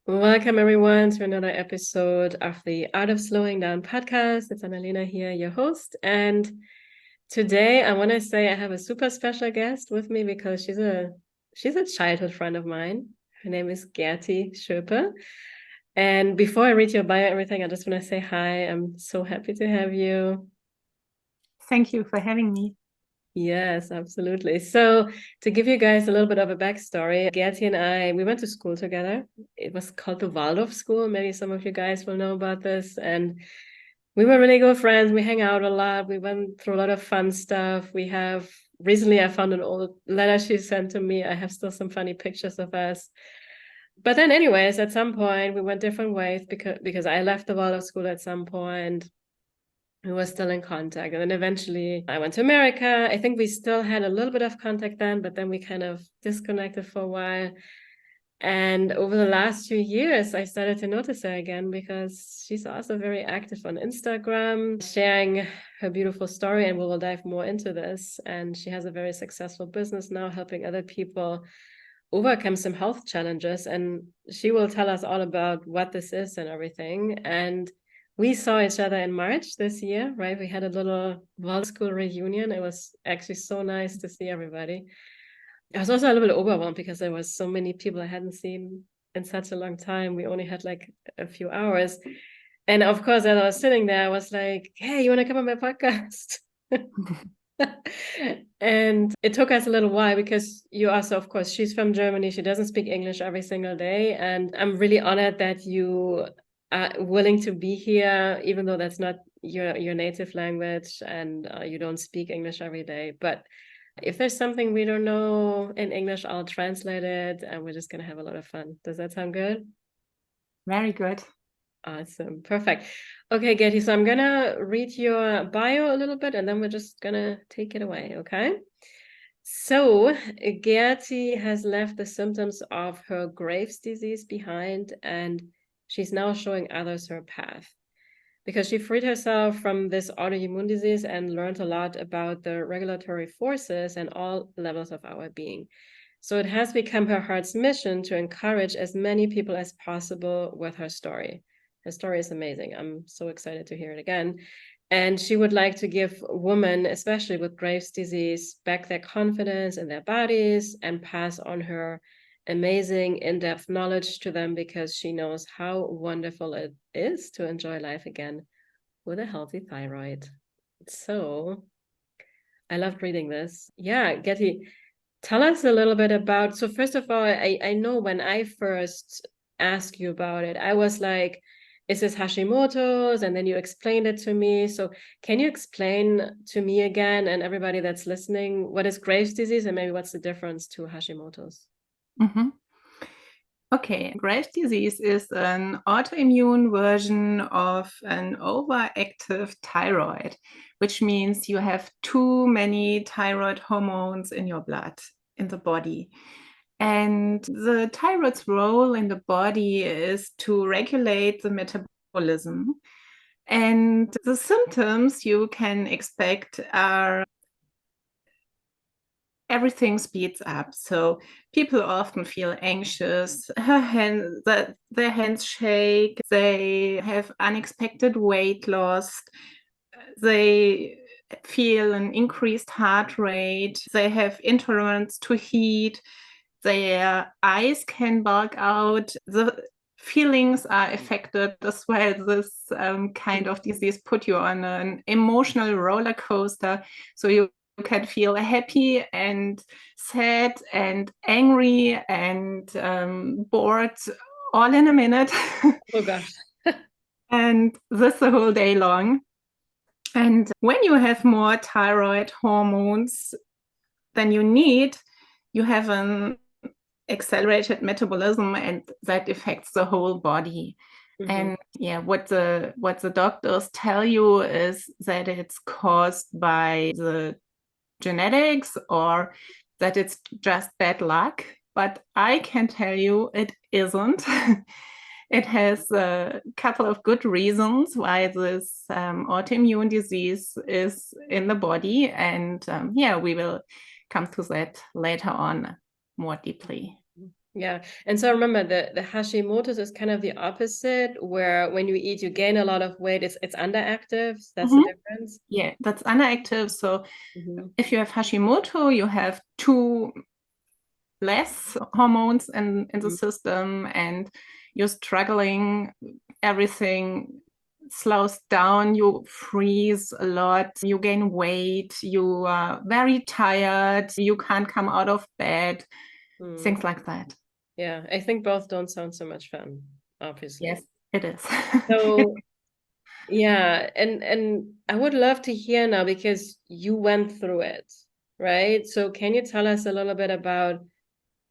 Welcome, everyone, to another episode of the Art of Slowing Down podcast. It's Annalena here, your host. And today I want to say I have a super special guest with me because she's a childhood friend of mine. Her name is Gerti Schöpe. And before I read your bio and everything, I just want to say hi. I'm so happy to have you. Thank you for having me. Yes, absolutely. So to give you guys a little bit of a backstory, Gerti and I, we went to school together. It was called the Waldorf School. Maybe some of you guys will know about this. And we were really good friends. We hang out a lot. We went through a lot of fun stuff. Recently I found an old letter she sent to me. I have still some funny pictures of us. But then anyways, at some point we went different ways because I left the Waldorf School at some point. We were still in contact. And then eventually I went to America. I think we still had a little bit of contact then, but then we kind of disconnected for a while. And over the last 2 years, I started to notice her again because she's also very active on Instagram, sharing her beautiful story. And we will dive more into this. And she has a very successful business now, helping other people overcome some health challenges. And she will tell us all about what this is and everything. And we saw each other in March this year, right? We had a little Wald School reunion. It was actually so nice to see everybody. I was also a little bit overwhelmed because there was so many people I hadn't seen in such a long time. We only had like a few hours. And of course, as I was sitting there, I was like, hey, you want to come on my podcast? And it took us a little while because you also, of course, she's from Germany. She doesn't speak English every single day. And I'm really honored that you are willing to be here, even though that's not your native language and you don't speak English every day. But if there's something we don't know in English, I'll translate it and we're just going to have a lot of fun. Does that sound good? Very good. Awesome. Perfect. Okay, Gerti, so I'm gonna read your bio a little bit and then we're just gonna take it away, okay? So, Gerti has left the symptoms of her Graves' disease behind and she's now showing others her path because she freed herself from this autoimmune disease and learned a lot about the regulatory forces and all levels of our being. So it has become her heart's mission to encourage as many people as possible with her story. Her story is amazing. I'm so excited to hear it again. And she would like to give women, especially with Graves' disease, back their confidence in their bodies and pass on her amazing in-depth knowledge to them because she knows how wonderful it is to enjoy life again with a healthy thyroid. So I loved reading this. Yeah, Getty, tell us a little bit about. So first of all, I know when I first asked you about it, I was like, is this Hashimoto's? And then you explained it to me. So can you explain to me again and everybody that's listening what is Graves' disease and maybe what's the difference to Hashimoto's? Mm-hmm. Okay, Graves' disease is an autoimmune version of an overactive thyroid, which means you have too many thyroid hormones in your blood, in the body. And the thyroid's role in the body is to regulate the metabolism. And the symptoms you can expect are everything speeds up. So people often feel anxious, their hands shake, they have unexpected weight loss, they feel an increased heart rate, they have intolerance to heat, their eyes can bulk out. The feelings are affected as well. This kind of disease put you on an emotional roller coaster. So you can feel happy and sad and angry and bored all in a minute. Oh gosh. And this the whole day long. And when you have more thyroid hormones than you need, you have an accelerated metabolism and that affects the whole body. Mm-hmm. And yeah, what the doctors tell you is that it's caused by the genetics or that it's just bad luck. But I can tell you it isn't. It has a couple of good reasons why this autoimmune disease is in the body. And yeah, we will come to that later on more deeply. Yeah. And so remember the Hashimoto's is kind of the opposite, where when you eat, you gain a lot of weight. It's underactive. That's the Mhm. difference. Yeah, that's underactive. So Mm-hmm. if you have Hashimoto, you have two less hormones in the system, and you're struggling. Everything slows down, you freeze a lot, you gain weight, you are very tired, you can't come out of bed, things like that. Yeah, I think both don't sound so much fun, obviously. Yes, it is. So yeah, and I would love to hear now because you went through it, right? So can you tell us a little bit about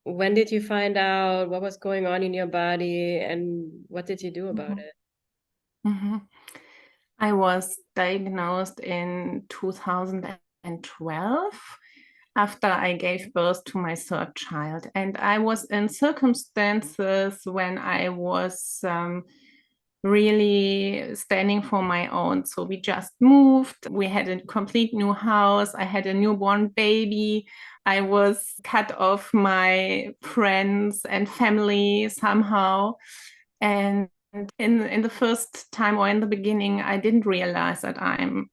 when did you find out what was going on in your body and what did you do about Mhm. it? Mhm. I was diagnosed in 2012 after I gave birth to my third child. And I was in circumstances when I was really standing for my own. So we just moved, we had a complete new house, I had a newborn baby. I was cut off my friends and family somehow. And in the first time or in the beginning, I didn't realize that I'm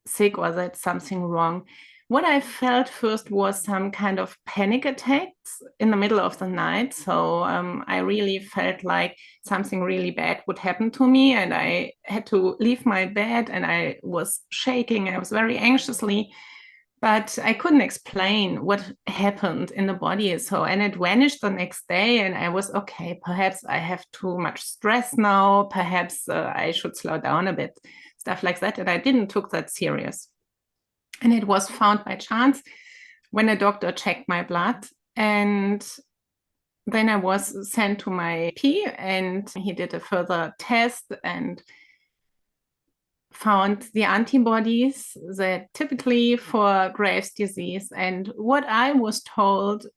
sick or that something wrong. What I felt first was some kind of panic attacks in the middle of the night. So I really felt like something really bad would happen to me, and I had to leave my bed, and I was shaking. I was very anxiously, but I couldn't explain what happened in the body. So, and it vanished the next day, and I was okay. Perhaps I have too much stress now. Perhaps I should slow down a bit, stuff like that. And I didn't took that serious. And it was found by chance when a doctor checked my blood. And then I was sent to my P, and he did a further test and found the antibodies that typically for Graves' disease. And what I was told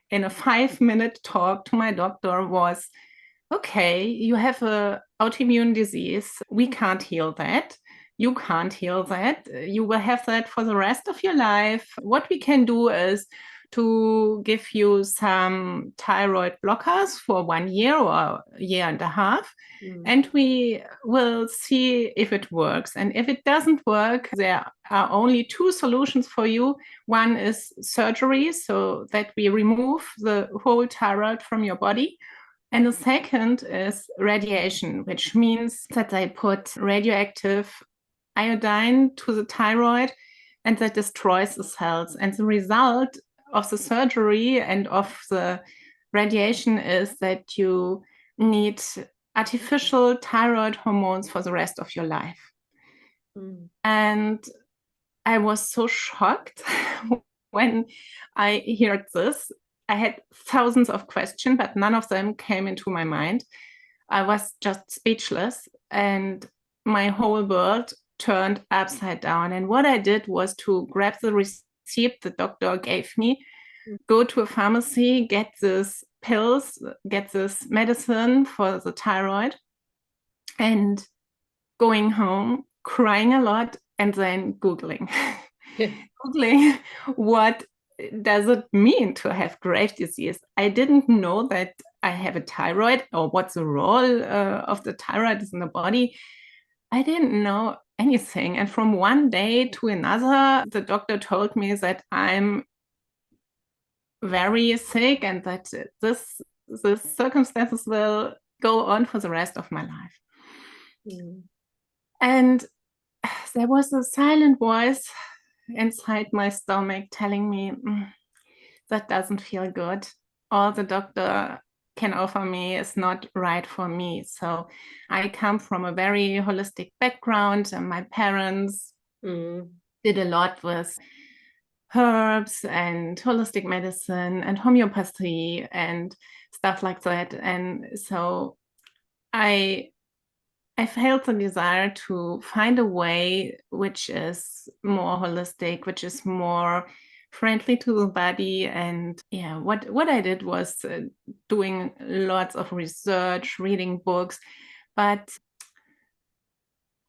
in a 5-minute talk to my doctor was, okay, you have a autoimmune disease. We can't heal that. You can't heal that. You will have that for the rest of your life. What we can do is to give you some thyroid blockers for 1 year or a year and a half. And we will see if it works. And if it doesn't work, there are only two solutions for you. One is surgery, so that we remove the whole thyroid from your body. And the second is radiation, which means that they put radioactive iodine to the thyroid, and that destroys the cells. And the result of the surgery and of the radiation is that you need artificial thyroid hormones for the rest of your life. And I was so shocked when I heard this. I had thousands of questions, but none of them came into my mind. I was just speechless, and my whole world turned upside down. And what I did was to grab the receipt the doctor gave me, go to a pharmacy, get this pills, get this medicine for the thyroid, and going home, crying a lot, and then Googling. Googling what does it mean to have Graves' disease. I didn't know that I have a thyroid or what's the role of the thyroid in the body. I didn't know anything. And from one day to another, the doctor told me that I'm very sick and that this circumstances will go on for the rest of my life. And there was a silent voice inside my stomach telling me, that doesn't feel good. All the doctor can offer me is not right for me. So I come from a very holistic background, and my parents did a lot with herbs and holistic medicine and homeopathy and stuff like that. And so I felt the desire to find a way which is more holistic, which is more friendly to the body. And yeah, what I did was doing lots of research, reading books, but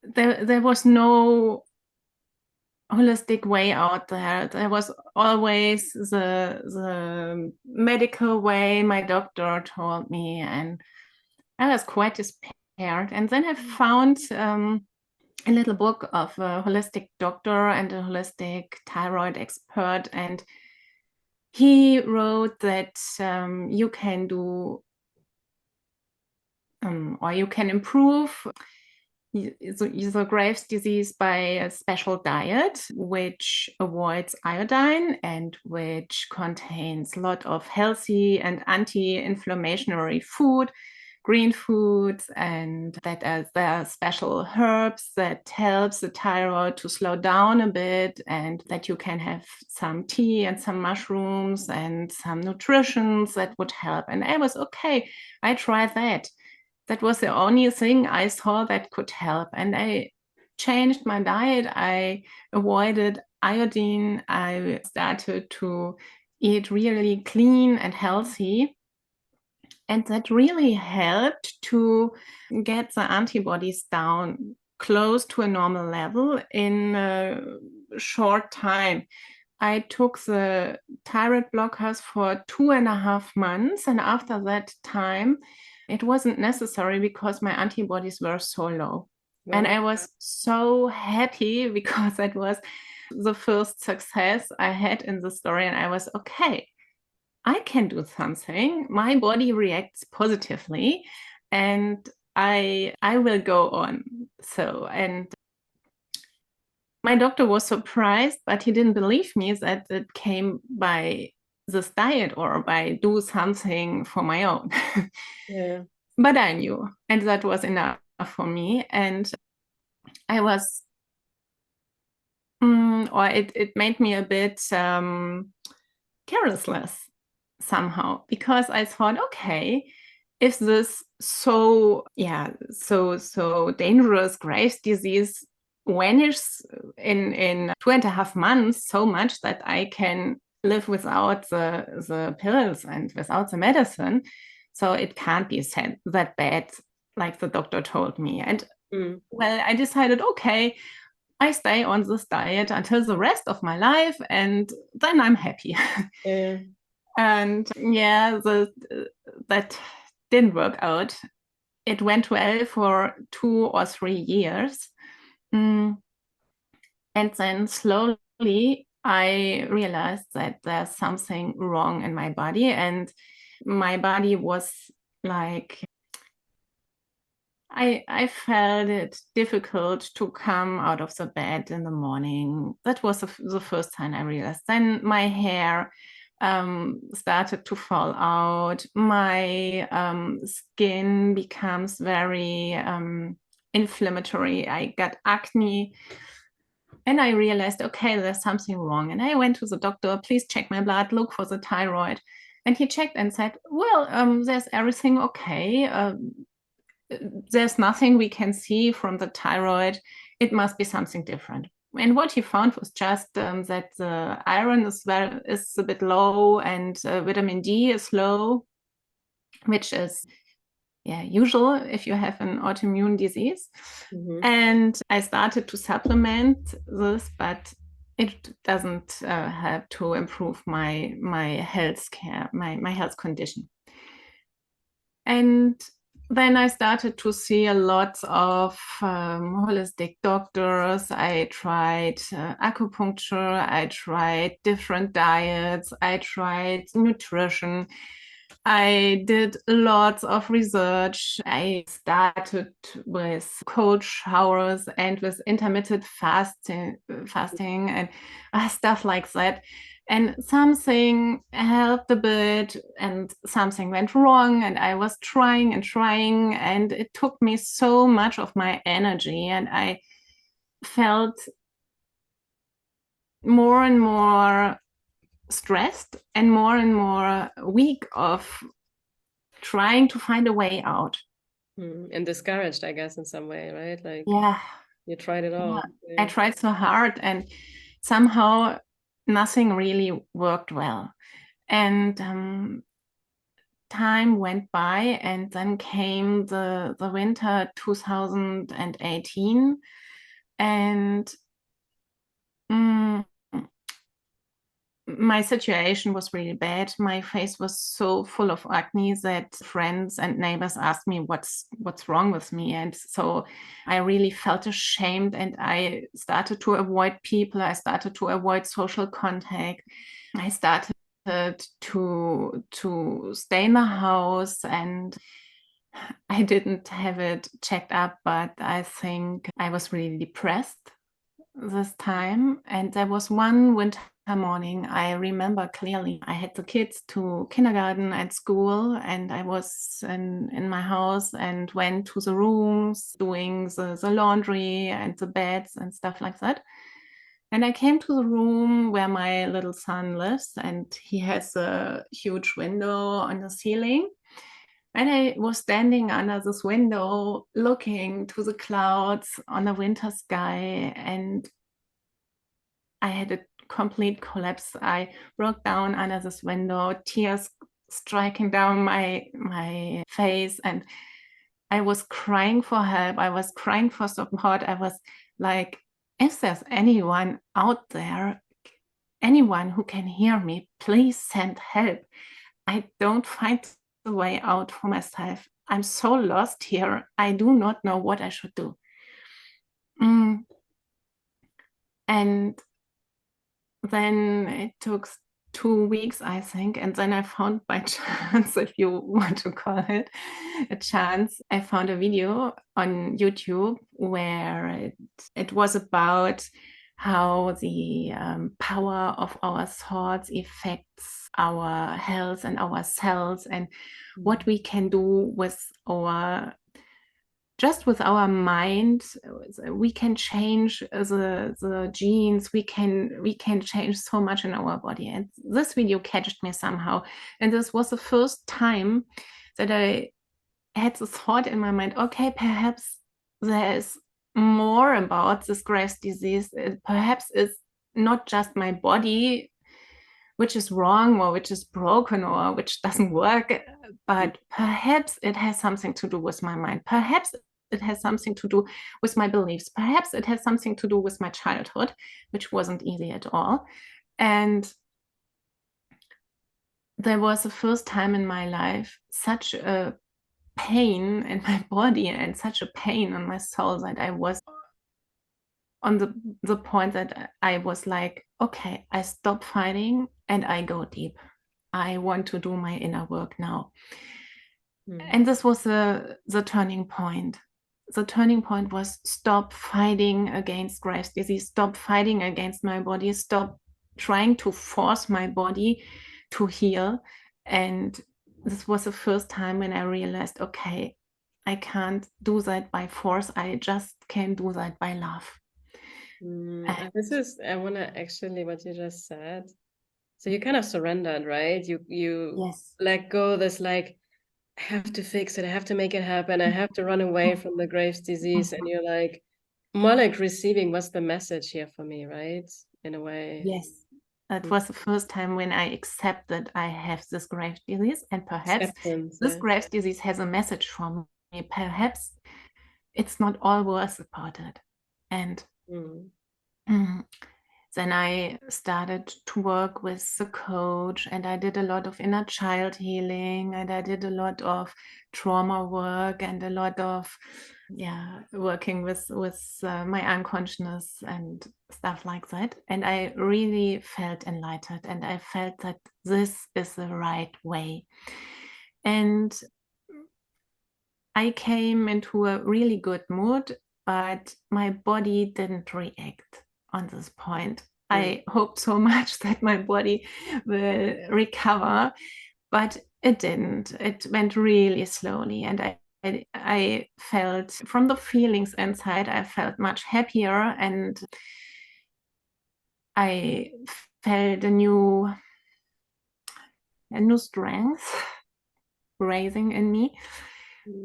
there was no holistic way out there. There was always the medical way my doctor told me, and I was quite despaired. And then I found a little book of a holistic doctor and a holistic thyroid expert, and he wrote that you can do or you can improve the Graves' disease by a special diet which avoids iodine and which contains a lot of healthy and anti-inflammatory food, green foods, and that there are special herbs that helps the thyroid to slow down a bit, and that you can have some tea and some mushrooms and some nutritions that would help. And I was okay, I tried that. That was the only thing I saw that could help. And I changed my diet. I avoided iodine. I started to eat really clean and healthy. And that really helped to get the antibodies down close to a normal level in a short time. I took the thyroid blockers for 2.5 months. And after that time, it wasn't necessary because my antibodies were so low. Wow. And I was so happy because that was the first success I had in the story. And I was okay, I can do something. My body reacts positively and I will go on. So, and my doctor was surprised, but he didn't believe me that it came by this diet or by do something for my own. Yeah. But I knew, and that was enough for me. And I was, or it made me a bit careless somehow, because I thought, okay, if this so dangerous Graves' disease vanishes in 2.5 months so much that I can live without the pills and without the medicine, so it can't be that bad like the doctor told me. And well, I decided, okay, I stay on this diet until the rest of my life, and then I'm happy. Yeah. And yeah, that didn't work out. It went well for 2 or 3 years. And then slowly I realized that there's something wrong in my body, and my body was like, I felt it difficult to come out of the bed in the morning. That was the first time I realized. Then my hair started to fall out. My skin becomes very inflammatory. I got acne. And I realized, okay, there's something wrong. And I went to the doctor, please check my blood, look for the thyroid. And he checked and said, well, there's everything okay. There's nothing we can see from the thyroid. It must be something different. And what he found was just that the iron is a bit low, and vitamin D is low, which is usual if you have an autoimmune disease. And I started to supplement this, but it doesn't help to improve my health care, my health condition. And then I started to see a lot of holistic doctors. I tried acupuncture, I tried different diets, I tried nutrition. I did lots of research. I started with cold showers and with intermittent fasting and stuff like that. And something helped a bit and something went wrong, and I was trying and trying, and it took me so much of my energy, and I felt more and more stressed and more weak of trying to find a way out. And discouraged, I guess, in some way, right? Like, yeah, you tried it all. I tried so hard, and somehow nothing really worked well. And time went by, and then came the winter 2018, and Mm, my situation was really bad. My face was so full of acne that friends and neighbors asked me what's wrong with me. And so I really felt ashamed, and I started to avoid people. I started to avoid social contact. I started to stay in the house, and I didn't have it checked up, but I think I was really depressed this time. And there was one winter morning I remember clearly. I had the kids to kindergarten and school, and I was in my house and went to the rooms doing the laundry and the beds and stuff like that. And I came to the room where my little son lives, and he has a huge window on the ceiling. And I was standing under this window looking to the clouds on the winter sky, and I had a complete collapse. I broke down under this window, tears striking down my face, and I was crying for help. I was crying for support. I was like, if there's anyone out there, anyone who can hear me, please send help. I don't find the way out for myself. I'm so lost here. I do not know what I should do. And then it took 2 weeks, I think. And then I found by chance, if you want to call it a chance, I found a video on YouTube where it was about how the power of our thoughts affects our health and our cells, and what we can do with our just with our mind. We can change the genes. We can change so much in our body. And this video catched me somehow. And this was the first time that I had the thought in my mind, okay, perhaps there's more about this Graves' disease. Perhaps it's not just my body which is wrong or which is broken or which doesn't work, but perhaps it has something to do with my mind. Perhaps it has something to do with my beliefs. Perhaps it has something to do with my childhood, which wasn't easy at all. And there was the first time in my life such a pain in my body and such a pain in my soul that I was on the point that I was like, okay, I stop fighting and I go deep. I want to do my inner work now. And this was the turning point. The turning point was stop fighting against Graves' disease, stop fighting against my body, stop trying to force my body to heal. And this was the first time when I realized, okay, I can't do that by force. I just can do that by love. I want to actually what you just said. So you kind of surrendered, right? You Yes. let go this like, I have to fix it. I have to make it happen. I have to run away from the Graves' disease. And you're like, more like receiving what's the message here for me, right? In a way. Yes. That was the first time when I accepted I have this Graves' disease, and perhaps this Graves' disease has a message for me. Perhaps it's not all worth about it. And then I started to work with the coach, and I did a lot of inner child healing, and I did a lot of trauma work, and a lot of working with my unconsciousness and stuff like that. And I really felt enlightened, and I felt that this is the right way. And I came into a really good mood, but my body didn't react on this point. I hoped so much that my body will recover, but it didn't. It went really slowly, and I felt from the feelings inside, I felt much happier, and I felt a new strength rising in me,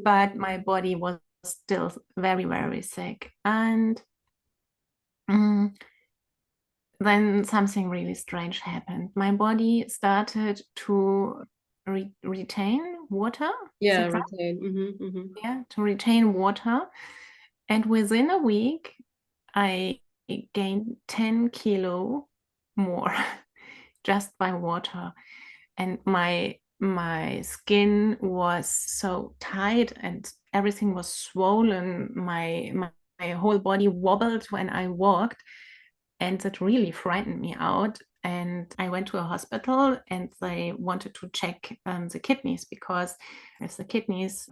but my body was still very, very sick. And then something really strange happened. My body started to retain water. Yeah, retain. Yeah, to retain water. And within a week, I gained 10 kilo more just by water. And my skin was so tight and everything was swollen. My whole body wobbled when I walked, and that really frightened me out. And I went to a hospital and they wanted to check the kidneys, because if the kidneys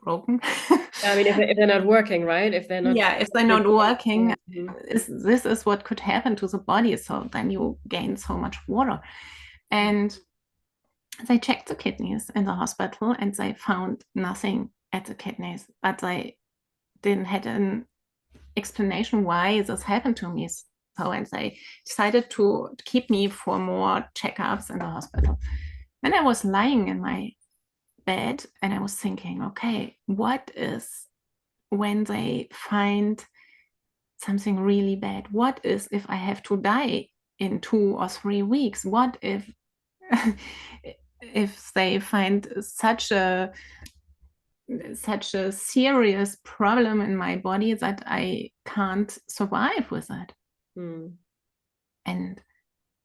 broken. I mean, if they're not working, right? If they're not. Yeah, if they're not working, Mm-hmm. this is what could happen to the body. So then you gain so much water. And they checked the kidneys in the hospital and they found nothing at the kidneys, but they didn't have an explanation why this happened to me. So, and they decided to keep me for more checkups in the hospital. And I was lying in my bed and I was thinking, okay, what is when they find something really bad? What is if I have to die in 2 or 3 weeks? What if if they find such a serious problem in my body that I can't survive with it? And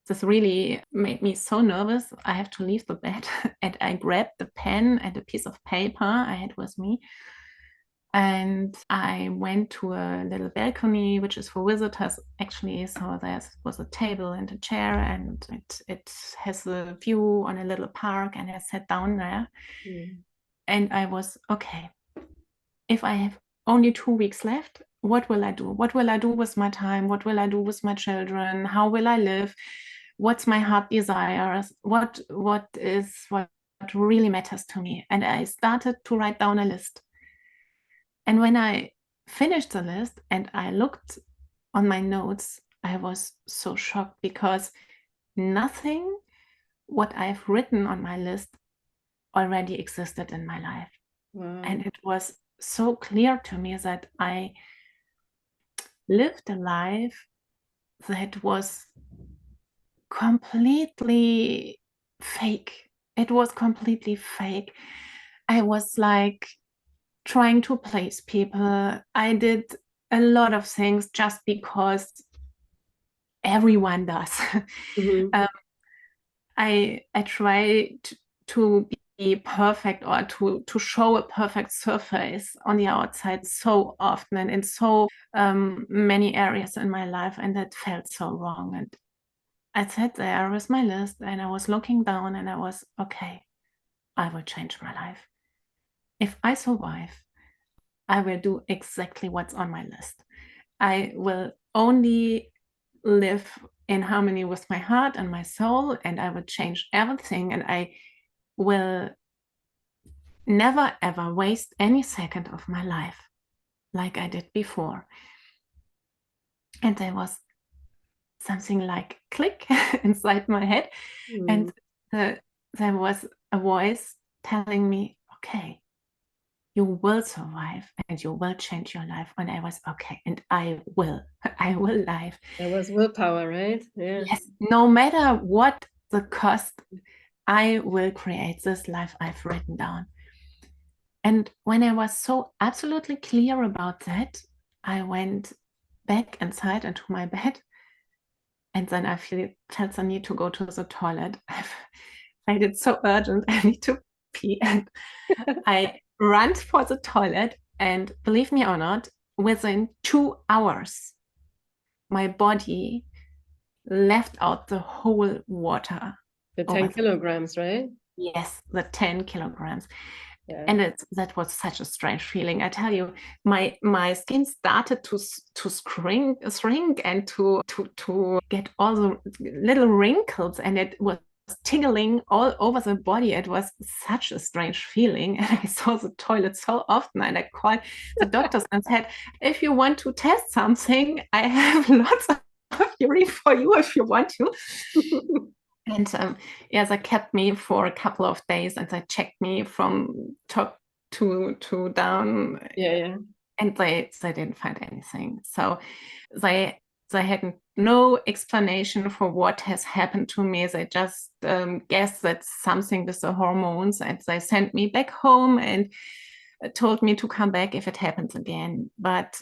this really made me so nervous. I have to leave the bed and I grabbed the pen and a piece of paper I had with me. And I went to a little balcony, which is for visitors, actually. So there was a table and a chair, and it has a view on a little park. And I sat down there. And I was, okay, if I have only 2 weeks left, what will I do? What will I do with my time? What will I do with my children? How will I live? What's my heart desires? What really matters to me? And I started to write down a list. And when I finished the list and I looked on my notes, I was so shocked, because nothing what I've written on my list already existed in my life. Wow. And it was so clear to me that I lived a life that was completely fake. It was completely fake. I was like trying to please people. I did a lot of things just because everyone does. I tried to be perfect, or to show a perfect surface on the outside so often and in so many areas in my life, and that felt so wrong. And I sat there with my list and I was looking down and I was, okay, I will change my life. If I survive, I will do exactly what's on my list. I will only live in harmony with my heart and my soul, and I will change everything, and I will never ever waste any second of my life like I did before. And there was something like click inside my head, and there was a voice telling me, okay, you will survive and you will change your life. And I was, okay, and I will live. That was willpower, right? Yeah. Yes, no matter what the cost, I will create this life I've written down. And when I was so absolutely clear about that, I went back inside into my bed. And then I felt the need to go to the toilet. I find it so urgent. I need to pee. And I ran for the toilet. And believe me or not, within 2 hours, my body left out the whole water. The 10 kilograms, right? Yes, the 10 kilograms. Yeah. And that was such a strange feeling. I tell you, my skin started to shrink and to get all the little wrinkles, and it was tingling all over the body. It was such a strange feeling. And I saw the toilet so often, and I called the doctors and said, if you want to test something, I have lots of urine for you if you want to. And they kept me for a couple of days, and they checked me from top to down. Yeah. And they didn't find anything. So they had no explanation for what has happened to me. They just guessed that something with the hormones, and they sent me back home and told me to come back if it happens again. But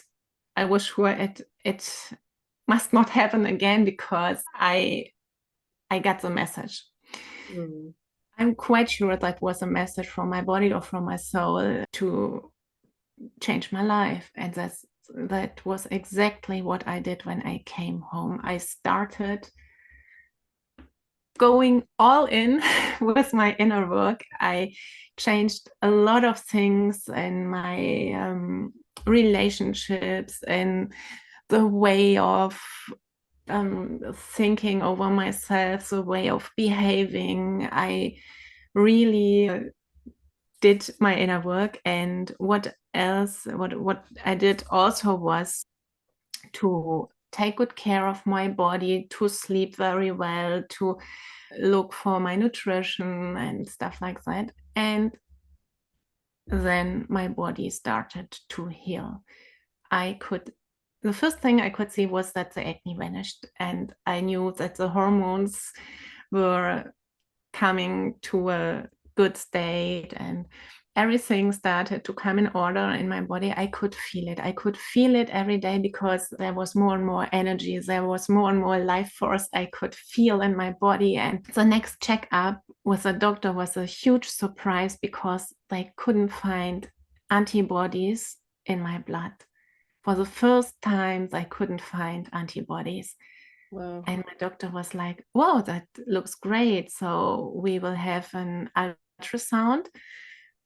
I was sure it must not happen again, because I got the message. Mm. I'm quite sure that was a message from my body or from my soul to change my life. And that was exactly what I did when I came home. I started going all in with my inner work. I changed a lot of things in my relationships and the way of thinking over myself, the way of behaving. I really did my inner work. And what I did also was to take good care of my body, to sleep very well, to look for my nutrition and stuff like that. And then my body started to heal. The first thing I could see was that the acne vanished, and I knew that the hormones were coming to a good state, and everything started to come in order in my body. I could feel it. I could feel it every day, because there was more and more energy. There was more and more life force I could feel in my body. And the next checkup with the doctor was a huge surprise, because they couldn't find antibodies in my blood. For the first time, they couldn't find antibodies. Wow. And my doctor was like, wow, that looks great. So we will have an ultrasound.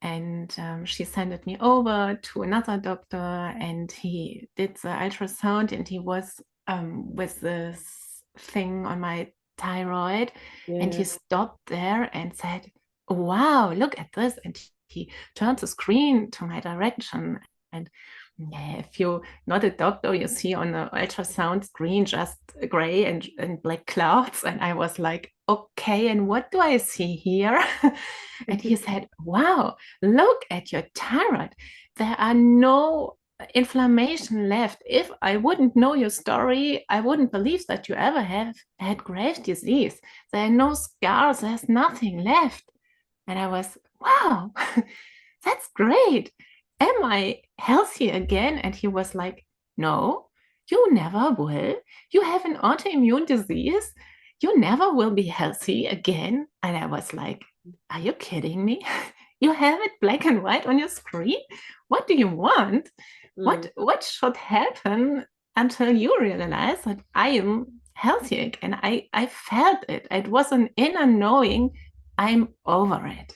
And she sent me over to another doctor, and he did the ultrasound, and he was with this thing on my thyroid. And he stopped there and said, wow, look at this. And he turned the screen to my direction. And if you're not a doctor, you see on the ultrasound screen just gray and black clouds. And I was like, okay, and what do I see here? And he said, wow, look at your thyroid. There are no inflammation left. If I wouldn't know your story, I wouldn't believe that you ever have had Graves' disease. There are no scars, there's nothing left. And I was, wow, that's great. Am I healthy again? And he was like, no, you never will. You have an autoimmune disease. You never will be healthy again. And I was like, are you kidding me? You have it black and white on your screen. What do you want? What should happen until you realize that I am healthy again? I felt it. It was an inner knowing, I'm over it.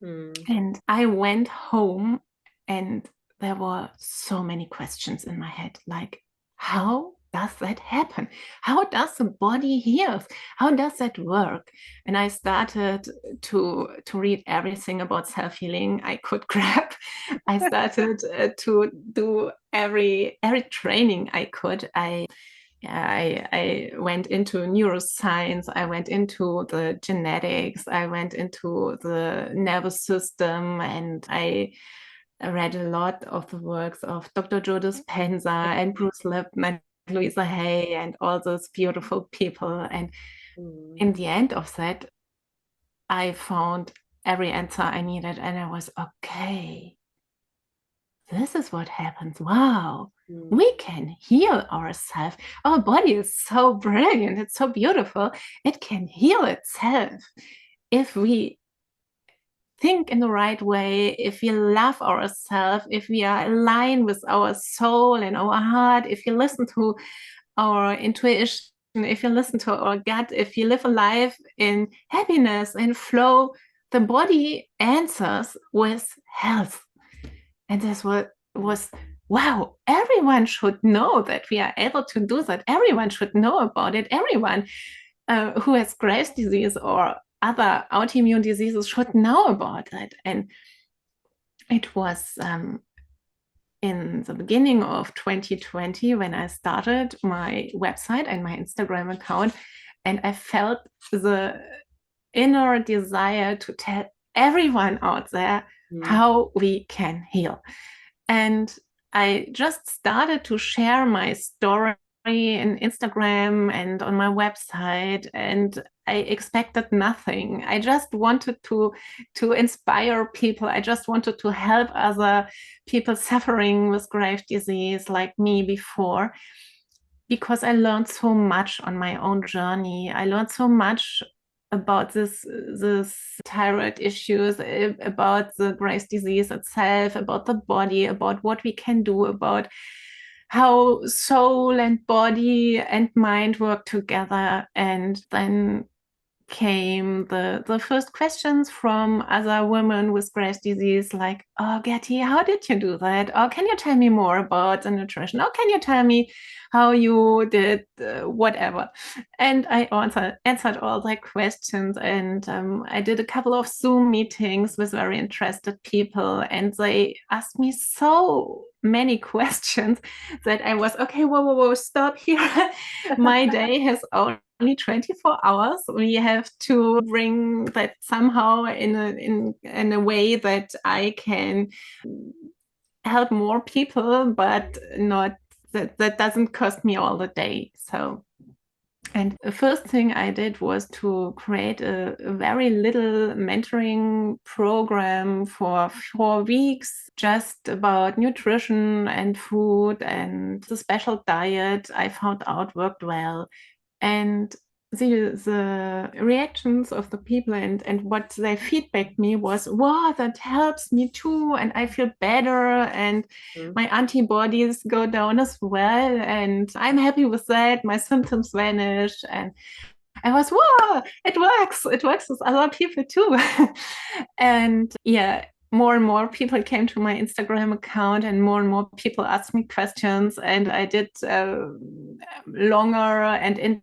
And I went home, and there were so many questions in my head, like, how does that happen? How does the body heal? How does that work? And I started to read everything about self-healing I could grab. I started to do every training I could. I went into neuroscience, I went into the genetics, I went into the nervous system, and I read a lot of the works of Dr. Joe Dispenza and Bruce Lipton and Louisa Hay and all those beautiful people. And in the end of that, I found every answer I needed, and I was, okay, this is what happens. Wow, we can heal ourselves. Our body is so brilliant. It's so beautiful. It can heal itself if we think in the right way, if we love ourselves, if we are aligned with our soul and our heart, if you listen to our intuition, if you listen to our gut, if you live a life in happiness and flow, the body answers with health. And this was, wow, everyone should know that we are able to do that. Everyone should know about it. Everyone who has Graves' disease or other autoimmune diseases should know about it. And it was in the beginning of 2020 when I started my website and my Instagram account, and I felt the inner desire to tell everyone out there how we can heal. And I just started to share my story in Instagram and on my website, and I expected nothing. I just wanted to inspire people. I just wanted to help other people suffering with Graves' disease like me before, because I learned so much on my own journey. I learned so much about this thyroid issues, about the Graves' disease itself, about the body, about what we can do, about how soul and body and mind work together. And then came the first questions from other women with Graves' disease, like, oh, Gerti, how did you do that? Or can you tell me more about the nutrition? Or can you tell me how you did whatever? And I answered all their questions. And I did a couple of Zoom meetings with very interested people. And they asked me so many questions that I was, okay, whoa, stop here. My day has only 24 hours. We have to bring that somehow in a way that I can help more people, but not that doesn't cost me all the day. So, and the first thing I did was to create a very little mentoring program for 4 weeks, just about nutrition and food, and the special diet I found out worked well. And the reactions of the people and what they feedback me was, wow, that helps me too, and I feel better, and my antibodies go down as well, and I'm happy with that, my symptoms vanish. And I was, whoa, it works with other people too. And yeah, more and more people came to my Instagram account, and more people asked me questions, and I did longer and intensive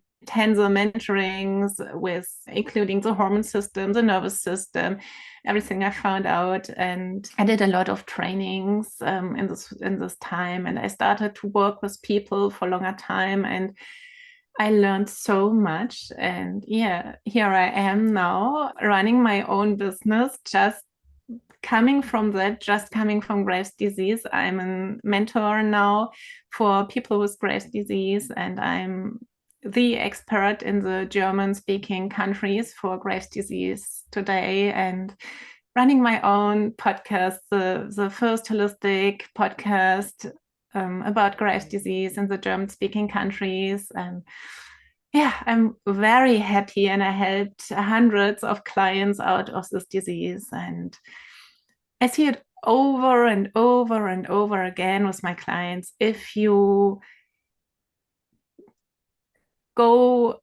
mentorings with including the hormone system, the nervous system, everything I found out. And I did a lot of trainings in this time, and I started to work with people for a longer time, and I learned so much. And yeah, here I am now running my own business, just coming from Graves' disease. I'm a mentor now for people with Graves' disease, and I'm the expert in the German-speaking countries for Graves' disease today, and running my own podcast, the first holistic podcast about Graves' disease in the German-speaking countries. And yeah, I'm very happy, and I helped hundreds of clients out of this disease. And I see it over and over and over again with my clients. If you go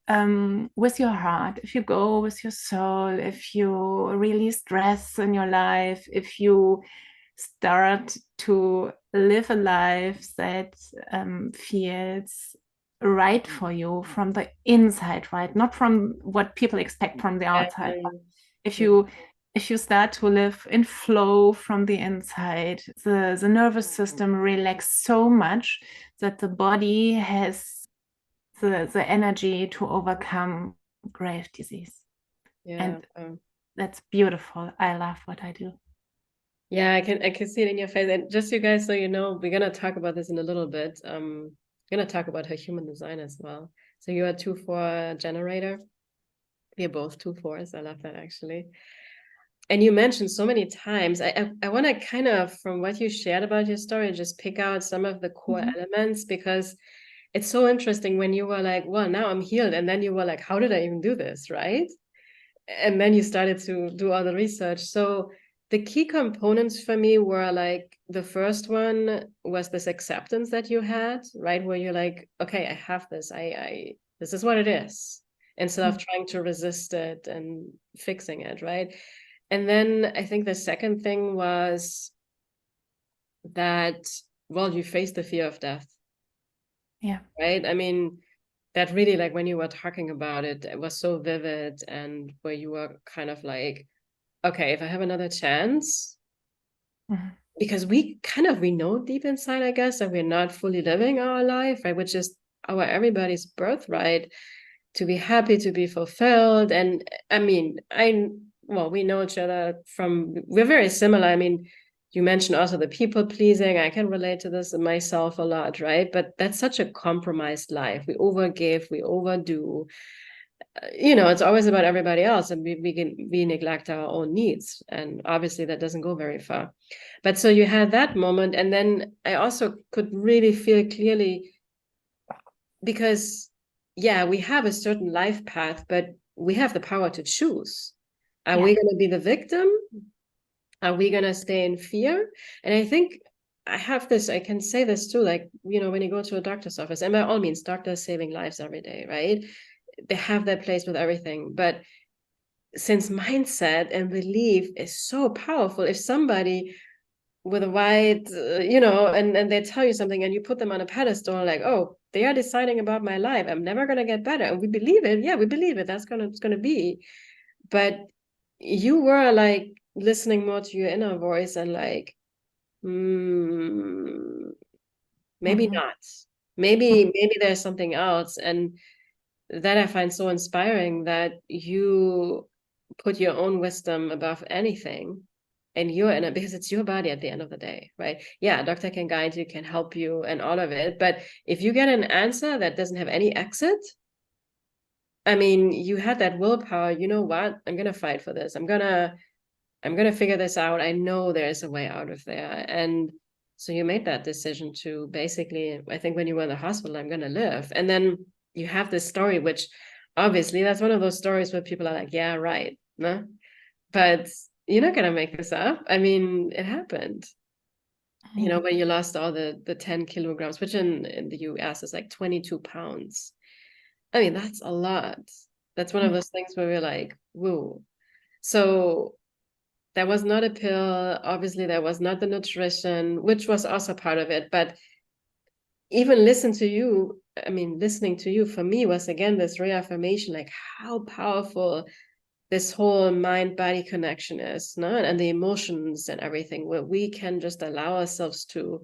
with your heart, if you go with your soul, if you release stress in your life, if you start to live a life that feels right for you from the inside, right? Not from what people expect from the outside. If you start to live in flow from the inside, the nervous system relaxes so much that the body has the energy to overcome Graves' disease. Yeah. And that's beautiful. I love what I do. Yeah, I can see it in your face. And just you guys, so you know, we're gonna talk about this in a little bit. We're gonna talk about her human design as well. So you are 2/4 generator. We're both 2/4s. I love that actually. And you mentioned so many times. I want to kind of, from what you shared about your story, just pick out some of the core elements, because it's so interesting when you were like, well, now I'm healed. And then you were like, how did I even do this? Right. And then you started to do all the research. So the key components for me were like, the first one was this acceptance that you had, right? Where you're like, okay, I have this. This is what it is, instead of trying to resist it and fixing it, right? And then I think the second thing was that, well, you faced the fear of death. Yeah. Right. I mean, that really, like when you were talking about it, it was so vivid, and where you were kind of like, okay, if I have another chance, because we know deep inside, I guess, that we're not fully living our life, right? Which is everybody's birthright, to be happy, to be fulfilled. And I mean, we know each other we're very similar. I mean, you mentioned also the people pleasing. I can relate to this myself a lot, right? But that's such a compromised life. We overgive, we overdo. It's always about everybody else, and we neglect our own needs, and obviously that doesn't go very far. But so you had that moment, and then I also could really feel clearly, because yeah, we have a certain life path, but we have the power to choose. Are we going to be the victim? Are we going to stay in fear? And I think I can say this too, like, when you go to a doctor's office, and by all means, doctors saving lives every day, right? They have their place with everything. But since mindset and belief is so powerful, if somebody with a wide, and they tell you something and you put them on a pedestal, like, oh, they are deciding about my life, I'm never going to get better. And we believe it. Yeah, we believe it. It's going to be. But you were like listening more to your inner voice and like, maybe not. Maybe there's something else. And that I find so inspiring, that you put your own wisdom above anything, and you're in it because it's your body at the end of the day, right? Yeah, a doctor can guide you, can help you, and all of it. But if you get an answer that doesn't have any exit, I mean, you had that willpower. You know what? I'm gonna fight for this. I'm gonna figure this out. I know there's a way out of there. And so you made that decision to basically, I think when you were in the hospital, I'm gonna live. And then you have this story, which obviously that's one of those stories where people are like, yeah, right. No? But you're not gonna make this up. I mean, it happened. When you lost all the 10 kilograms, which in the US is like 22 pounds. I mean, that's a lot. That's one of those things where we're like, whoa. So that was not a pill. Obviously, that was not the nutrition, which was also part of it. But even listening to you for me was again this reaffirmation, like how powerful this whole mind-body connection is, no? And the emotions and everything, where we can just allow ourselves to,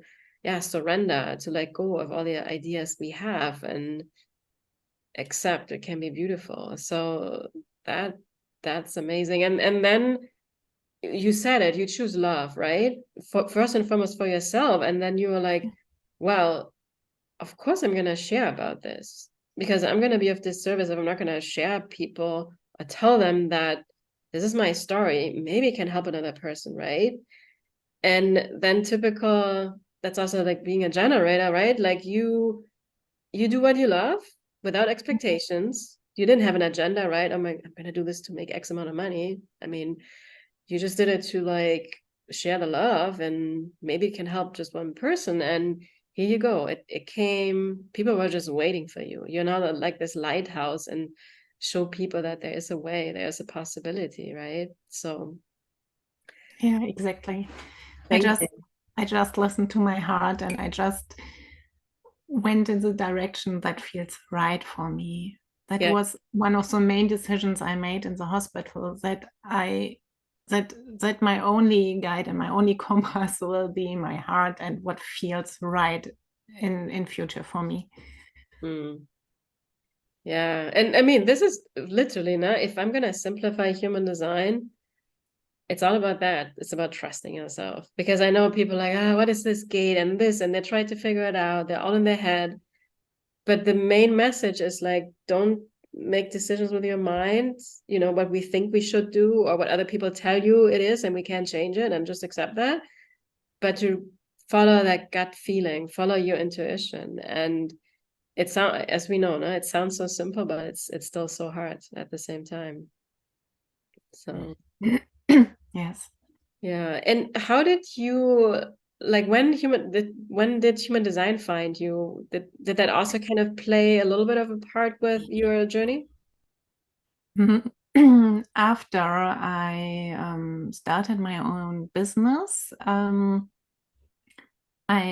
surrender, to let go of all the ideas we have and accept it can be beautiful. So that's amazing. And then you said it, you choose love, right? First and foremost for yourself. And then you were like, well, of course I'm going to share about this, because I'm going to be of disservice if I'm not going to share people or tell them that this is my story. Maybe it can help another person, right? And then that's also like being a generator, right? Like you do what you love without expectations. You didn't have an agenda, right? I'm going to do this to make X amount of money. I mean, you just did it to like share the love, and maybe it can help just one person. And here you go. It came, people were just waiting for you. You're not like this lighthouse, and show people that there is a way, there's a possibility, right? So yeah, exactly. I thank just you. I just listened to my heart, and I just went in the direction that feels right for me. That Yeah. was one of the main decisions I made in the hospital, that my only guide and my only compass will be my heart and what feels right in future for me. Mm. Yeah. And I mean, this is literally now, if I'm gonna simplify human design, it's all about that. It's about trusting yourself. Because I know people like, what is this gate and this? And they try to figure it out. They're all in their head. But the main message is like, don't make decisions with your mind, what we think we should do or what other people tell you it is, and we can't change it, and just accept that. But to follow that gut feeling, follow your intuition. And it sounds, as we know, no, it sounds so simple, but it's still so hard at the same time. So Yes. yeah. And how did you, like, when did human design find you? Did that also kind of play a little bit of a part with your journey? After I started my own business, I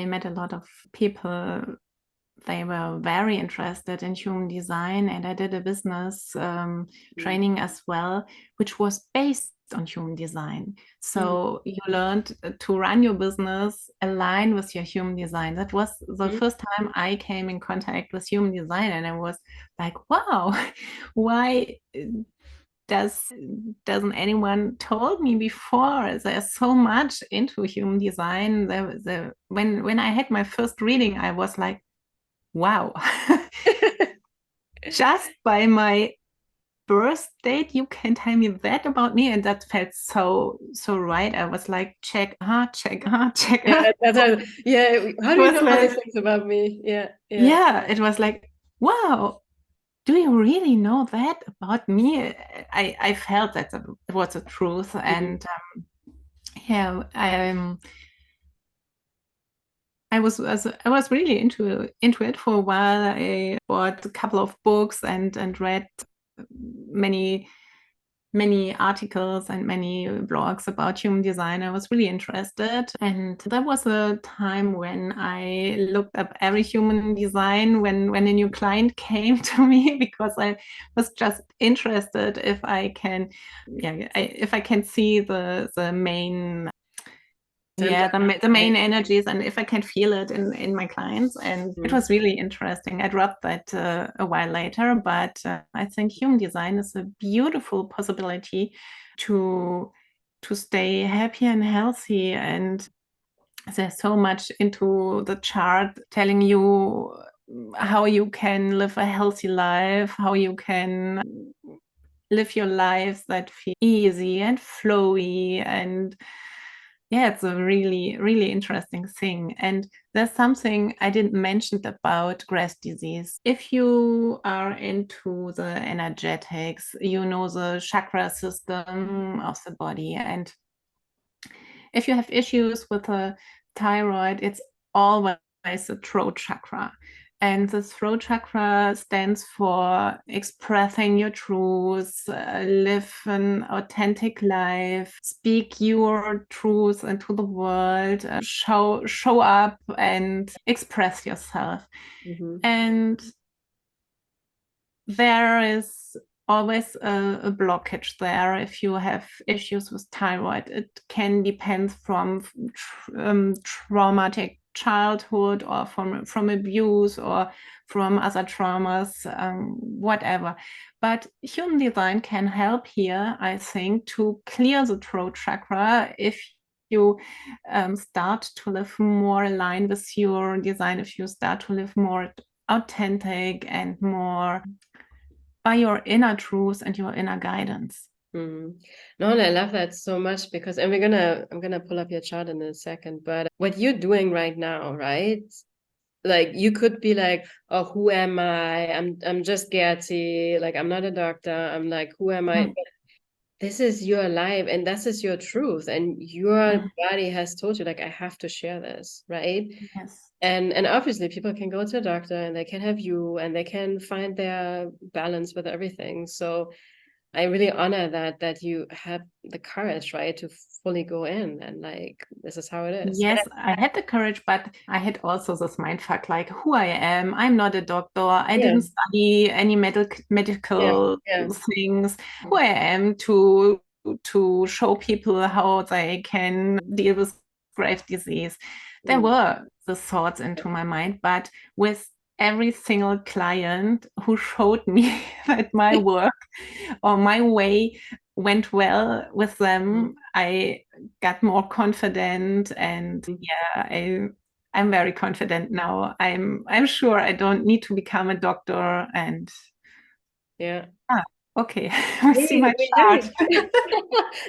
met a lot of people. They were very interested in human design, and I did a business training as well, which was based on human design. So you learned to run your business aligned with your human design. That was the first time I came in contact with human design, and I was like, wow, why doesn't anyone told me before? There's so much into human design. When I had my first reading, I was like, wow. Just by my birth date, you can tell me that about me, and that felt so right. I was like, check, check, check. Yeah, how do you know all like, these things about me? Yeah, it was like, wow, do you really know that about me? I felt that it was the truth. And yeah, I was really into it for a while. I bought a couple of books and read many articles and many blogs about human design. I was really interested. And that was a time when I looked up every human design when a new client came to me, because I was just interested if I can see the main the main energies, and if I can feel it in my clients. And it was really interesting. I dropped that a while later, but I think human design is a beautiful possibility to stay happy and healthy. And there's so much into the chart telling you how you can live a healthy life, how you can live your lives that feel easy and flowy. And yeah, it's a really, really interesting thing. And there's something I didn't mention about Grass disease. If you are into the energetics, you know the chakra system of the body. And if you have issues with the thyroid, it's always the throat chakra. And the throat chakra stands for expressing your truth, live an authentic life, speak your truth into the world, show up and express yourself. And there is always a blockage there. If you have issues with thyroid, it can depend from traumatic childhood, or from abuse, or from other traumas, whatever. But human design can help here, I think, to clear the throat chakra if you start to live more aligned with your design, if you start to live more authentic and more by your inner truth and your inner guidance. No, and I love that so much, because, and I'm gonna pull up your chart in a second, but what you're doing right now, right? Like, you could be like, oh, who am I? I'm just Gerti. Like, I'm not a doctor. I'm like, who am I? But this is your life, and this is your truth, and your body has told you, like, I have to share this, right? Yes. And obviously people can go to a doctor and they can have you, and they can find their balance with everything. So I really honor that you have the courage, right, to fully go in and, like, this is how it is. Yes, I had the courage, but I had also this mindfuck, like, who I am. I'm not a doctor. I didn't study any medical things. Who I am to show people how they can deal with grave disease. There were the thoughts into my mind, but with every single client who showed me that my work or my way went well with them, I got more confident. And yeah, I'm very confident now. I'm sure I don't need to become a doctor. And okay, we see my chart.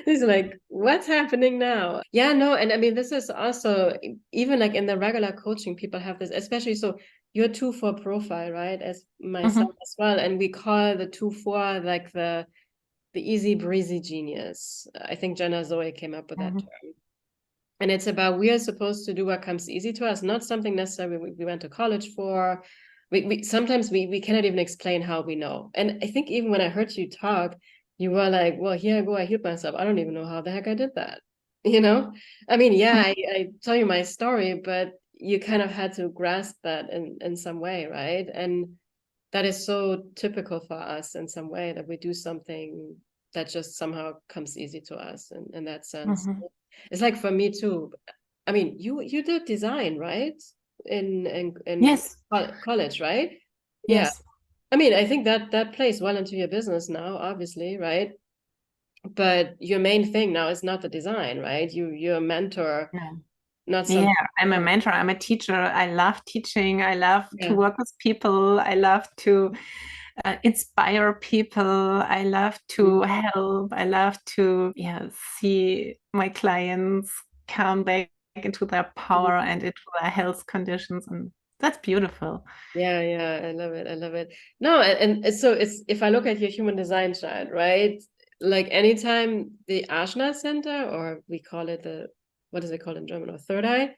This is like, what's happening now? Yeah, no, and I mean, this is also, even like in the regular coaching, people have this, especially, so you're 2-4 profile, right? As myself as well. And we call the 2-4 like the easy breezy genius. I think Jenna Zoe came up with that term. And it's about, we are supposed to do what comes easy to us, not something necessarily we went to college for. Sometimes we cannot even explain how we know. And I think even when I heard you talk, you were like, well, here I go, I healed myself. I don't even know how the heck I did that. You know? I mean, yeah, I tell you my story, but you kind of had to grasp that in some way, right? And that is so typical for us in some way, that we do something that just somehow comes easy to us in that sense. It's like for me too. I mean, you did design, right? In Yes. College, right? Yes. I mean, I think that plays well into your business now, obviously, right? but your main thing now is not the design, right? You're a mentor, Yeah. not some. Yeah, I'm a mentor, I'm a teacher. I love teaching. I love to Yeah. work with people. I love to inspire people. I love to Mm. help. I love to, yeah, see my clients come back into their power and into their health conditions. And that's beautiful. Yeah, yeah, I love it. I love it. No, and so it's, if I look at your human design chart, right? Like anytime the Ajna center, or we call it the, what is it called in German, or third eye,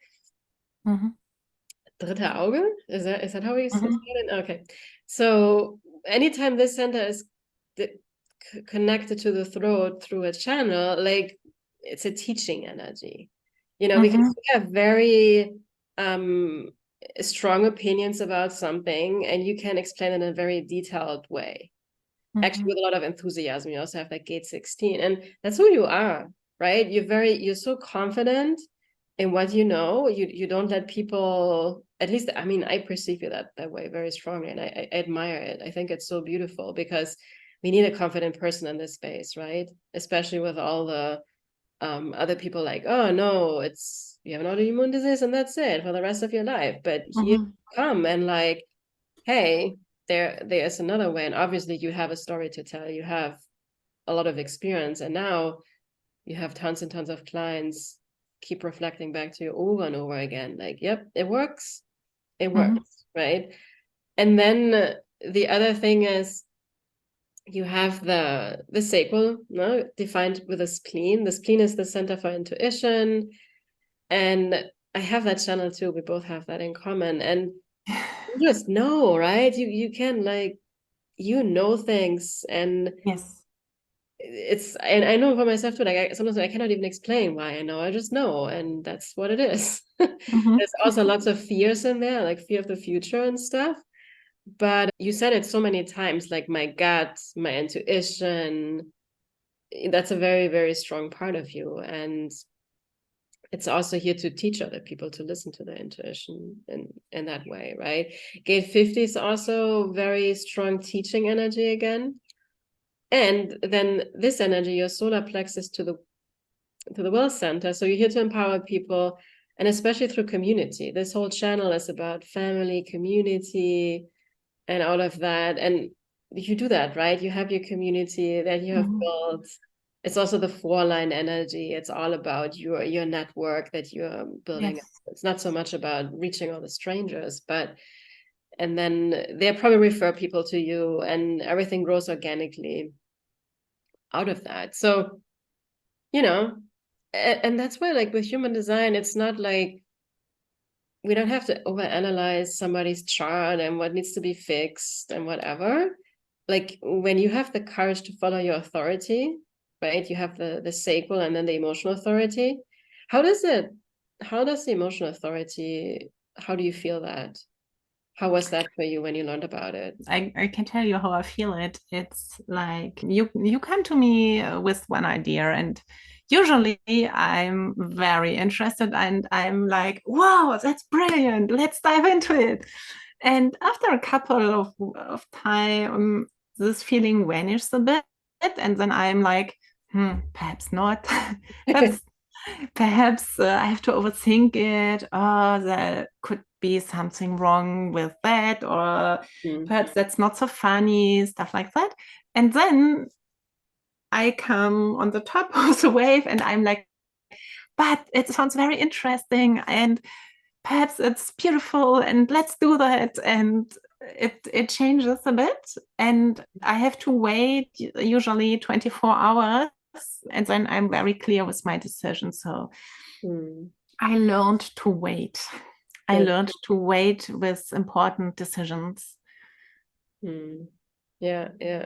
Mhm. dritte Auge? Is that how we say Mhm. it? Okay. So anytime this center is connected to the throat through a channel, like it's a teaching energy, because Mhm. you have very um strong opinions about something and you can explain it in a very detailed way, actually Mhm. with a lot of enthusiasm. You also have that gate 16, and that's who you are, right? You're so confident in what you know. You don't let people, at least I mean, I perceive you that way very strongly, and I admire it. I think it's so beautiful because we need a confident person in this space, right? Especially with all the other people like, oh no, it's, you have an autoimmune disease and that's it for the rest of your life. But here Mhm. you come and like, hey, there's another way. And obviously you have a story to tell. You have a lot of experience, and now you have tons and tons of clients keep reflecting back to you over and over again. Like, yep, it works. It Mhm. works, right? And then the other thing is you have the sacral, no, defined with a spleen. The spleen is the center for intuition. And I have that channel too. We both have that in common. And you just know, right? You can like, things, and Yes. and I know for myself too, like sometimes I cannot even explain why I know. I just know, and that's what it is. Mhm. There's also lots of fears in there, like fear of the future and stuff. But you said it so many times, like my gut, my intuition, that's a very, very strong part of you. And it's also here to teach other people to listen to their intuition in that way, right? Gate 50 is also very strong teaching energy again. And then this energy, your solar plexus to the will center. So you're here to empower people, and especially through community. This whole channel is about family, community, and all of that. And you do that, right? You have your community that you have Mhm. built. It's also the four line energy. It's all about your network that you're building. Yes. It's not so much about reaching all the strangers, but and then they probably refer people to you, and everything grows organically out of that. So, you know, and that's why, like with human design, it's not like we don't have to overanalyze somebody's chart and what needs to be fixed and whatever. Like when you have the courage to follow your authority, right? You have the sacral and then the emotional authority. How does it, how does the emotional authority, how do you feel that? How was that for you when you learned about it? I can tell you how I feel it. It's like you come to me with one idea, and usually I'm very interested and I'm like, wow, that's brilliant. Let's dive into it. And after a couple of time, this feeling vanishes a bit, and then I'm like, perhaps not. perhaps perhaps I have to overthink it. Oh, there could be something wrong with that, or Mm. perhaps that's not so funny, stuff like that. And then I come on the top of the wave and I'm like, but it sounds very interesting and perhaps it's beautiful and let's do that. And it changes a bit. And I have to wait usually 24 hours. And then I'm very clear with my decision. So Mm. I learned to wait. I Yeah. learned to wait with important decisions. Mm. Yeah, yeah.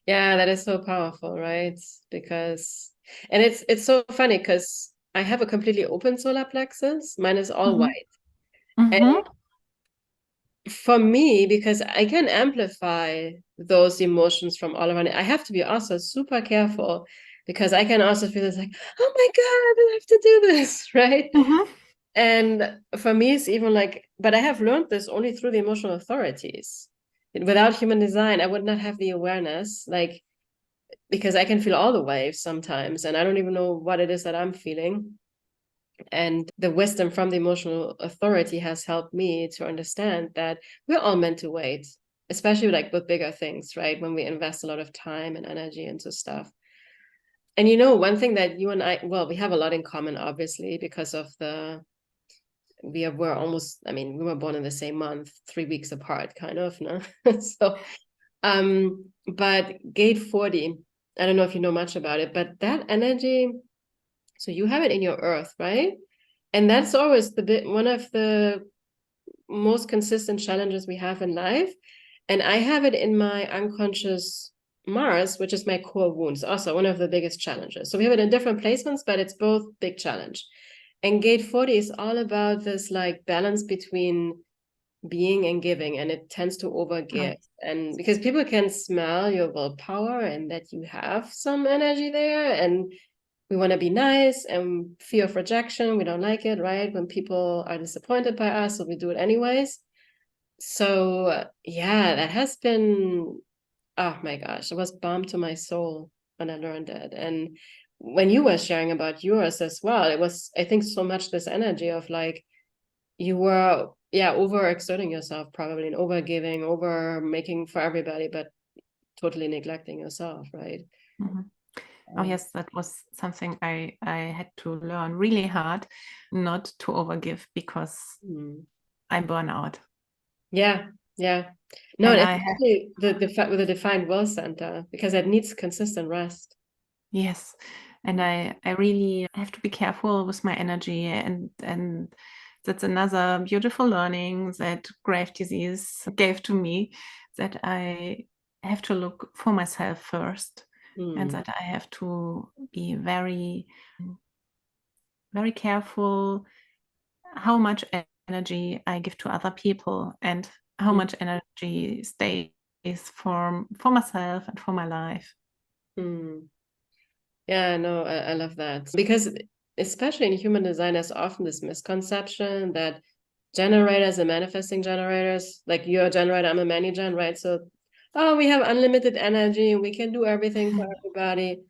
Yeah, that is so powerful, right? Because, and it's so funny because I have a completely open solar plexus. Mine is all Mhm. white. And Mhm. for me, because I can amplify those emotions from all around it, I have to be also super careful because I can also feel this like, oh my God, I have to do this, right? Mhm. And for me, it's even like, but I have learned this only through the emotional authorities. Without human design, I would not have the awareness. Like, because I can feel all the waves sometimes, and I don't even know what it is that I'm feeling. And the wisdom from the emotional authority has helped me to understand that we're all meant to wait, especially like with bigger things, right? When we invest a lot of time and energy into stuff. And one thing that you and I, well, we have a lot in common, obviously, because of we're almost, I mean, we were born in the same month, 3 weeks apart, kind of, no? So, but gate 40, I don't know if you know much about it, but that energy, so you have it in your earth, right? And that's always one of the most consistent challenges we have in life. And I have it in my unconscious Mars, which is my core wounds, also one of the biggest challenges. So we have it in different placements, but it's both big challenge. And gate 40 is all about this like balance between being and giving, and it tends to overgive. And because people can smell your willpower and that you have some energy there, and we want to be nice, and fear of rejection, we don't like it, right? When people are disappointed by us, so we do it anyways. So yeah, that has been, oh my gosh, it was balm to my soul when I learned it. And when you were sharing about yours as well, it was, I think, so much this energy of like you were, yeah, overexerting yourself probably, and over giving, over making for everybody, but totally neglecting yourself, right? Mm-hmm. Oh yes, that was something I had to learn really hard, not to overgive, because I burn out. Yeah, yeah. No, And and I have, especially with the defined will center, because it needs consistent rest. yes, and I really have to be careful with my energy, and that's another beautiful learning that grave disease gave to me, that I have to look for myself first, and that I have to be very, very careful how much energy I give to other people, and how much energy stays for myself and for my life. Yeah, no, I love that. Because especially in human design, there's often this misconception that generators and manifesting generators, like you're a generator, I'm a mani-gen, right? So, oh, we have unlimited energy and we can do everything for everybody.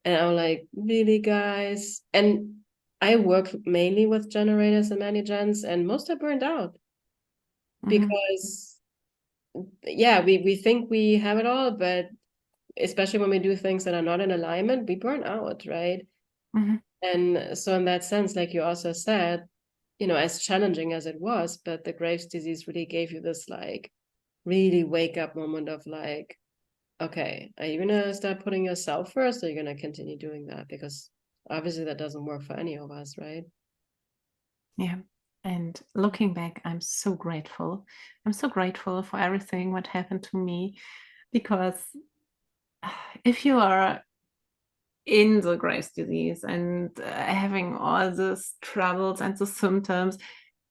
And I'm like, really, guys? And I work mainly with generators and mani-gens, and most are burned out because, yeah, we think we have it all, but especially when we do things that are not in alignment, we burn out, right? And so in that sense, like you also said, as challenging as it was, but the Graves' disease really gave you this like really wake up moment of like, okay, are you gonna start putting yourself first, or are you gonna continue doing that? Because obviously that doesn't work for any of us, right? Yeah. And looking back, I'm so grateful. I'm so grateful for everything what happened to me, because if you are in the Graves' disease and having all these troubles and the symptoms,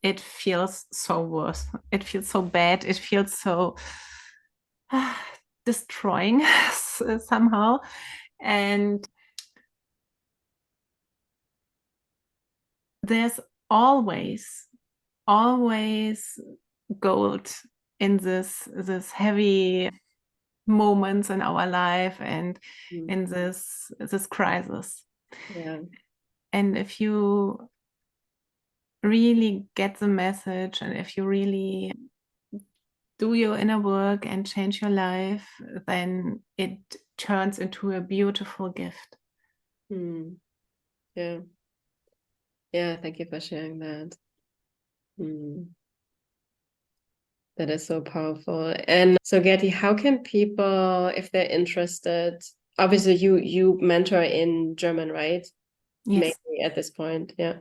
it feels so worse. It feels so bad. It feels so destroying somehow. And there's always, always gold in this heavy moments in our life, and in this crisis. Yeah. And if you really get the message, and if you really do your inner work and change your life, then it turns into a beautiful gift. Yeah. Yeah, thank you for sharing that. That is so powerful. And so, Gerti, how can people, if they're interested, obviously you mentor in German, right? Yes. Mainly at this point, yeah.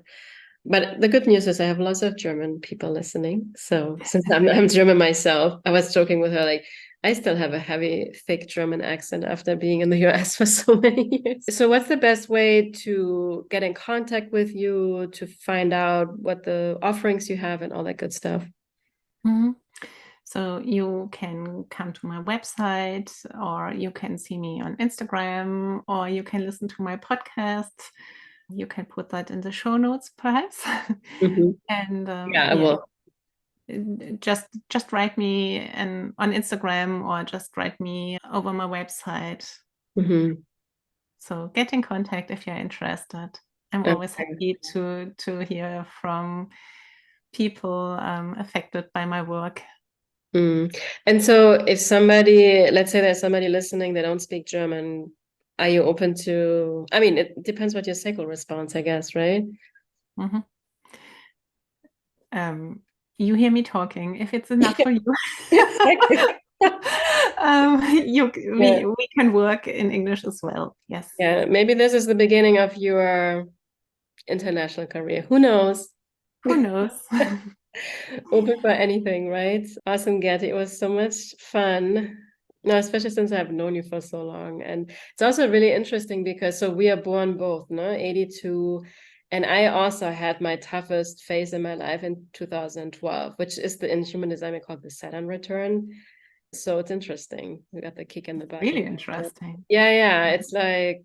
But the good news is I have lots of German people listening. So since I'm German myself, I was joking with her like I still have a heavy, thick German accent after being in the US for so many years. So what's the best way to get in contact with you, to find out what the offerings you have and all that good stuff? So you can come to my website, or you can see me on Instagram, or you can listen to my podcast. You can put that in the show notes, perhaps. And Yeah, I will. just write me on Instagram, or just write me over my website. Mm-hmm. So get in contact if you're interested. I'm always Okay. happy to hear from people affected by my work. Mm. And so if somebody, let's say there's somebody listening, they don't speak German, are you open to, I mean, it depends what your sacral response, I guess, right? Mhm. You hear me talking. If it's enough for you, Exactly. Yeah. we can work in English as well. Yes. Yeah. Maybe this is the beginning of your international career. Who knows? Who knows? Open for anything, right? Awesome, Gerti. It was so much fun. No, especially since I've known you for so long. And it's also really interesting because so we are born both, no? 82. And I also had my toughest phase in my life in 2012, which is in human design we call the Saturn return. So it's interesting. We got the kick in the butt. Really interesting. Yeah, yeah. It's like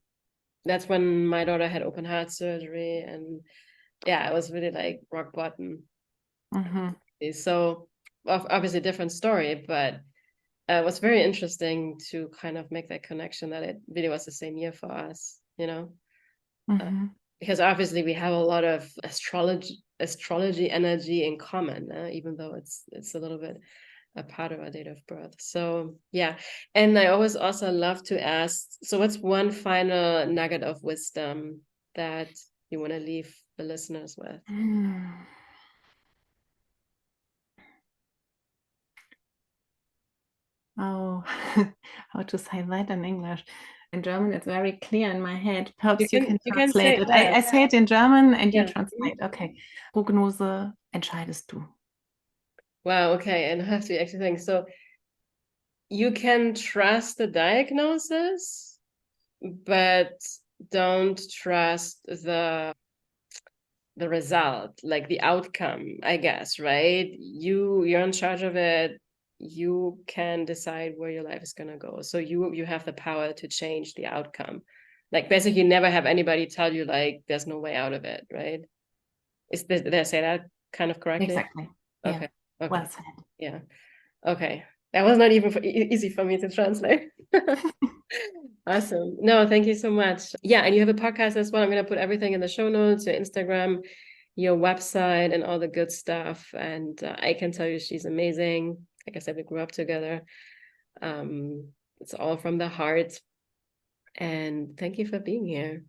that's when my daughter had open heart surgery, and yeah, it was really like rock bottom. Mhm. So obviously different story, but it was very interesting to kind of make that connection that it really was the same year for us, you know, Mhm. because obviously we have a lot of astrology energy in common, even though it's a little bit a part of our date of birth. So yeah, and I always also love to ask, so what's one final nugget of wisdom that you want to leave the listeners with? Oh, how to say that in English? In German, it's very clear in my head. You Perhaps you can can say translate it. that. I say it in German and you Yeah. translate. Okay. Prognose entscheidest du. Wow, okay. And I have to actually think. So you can trust the diagnosis, but don't trust the result, like the outcome, I guess, right? You're in charge of it. You can decide where your life is gonna go. So you have the power to change the outcome. Like basically never have anybody tell you like there's no way out of it, right? Did I say that kind of correctly? Exactly. Yeah. Okay. Okay. Well said. Yeah. Okay. That was not even easy for me to translate. Awesome. No, thank you so much. Yeah, and you have a podcast as well. I'm going to put everything in the show notes, your Instagram, your website, and all the good stuff. And I can tell you she's amazing. Like I said, we grew up together. It's all from the heart. And thank you for being here.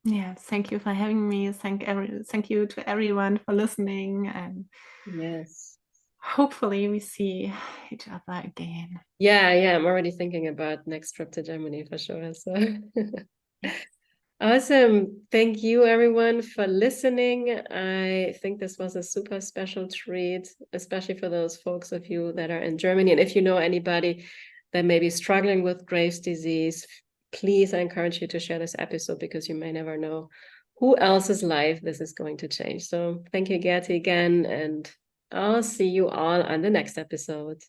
Yeah. Thank you for having me. Thank you to everyone for listening. And Yes. hopefully we see each other again. Yeah, yeah. I'm already thinking about next trip to Germany for sure. So Yes. awesome. Thank you, everyone, for listening. I think this was a super special treat, especially for those folks of you that are in Germany. And if you know anybody that may be struggling with Graves' disease, please, I encourage you to share this episode because you may never know who else's life this is going to change. So thank you, Gerti, again. And I'll see you all on the next episode.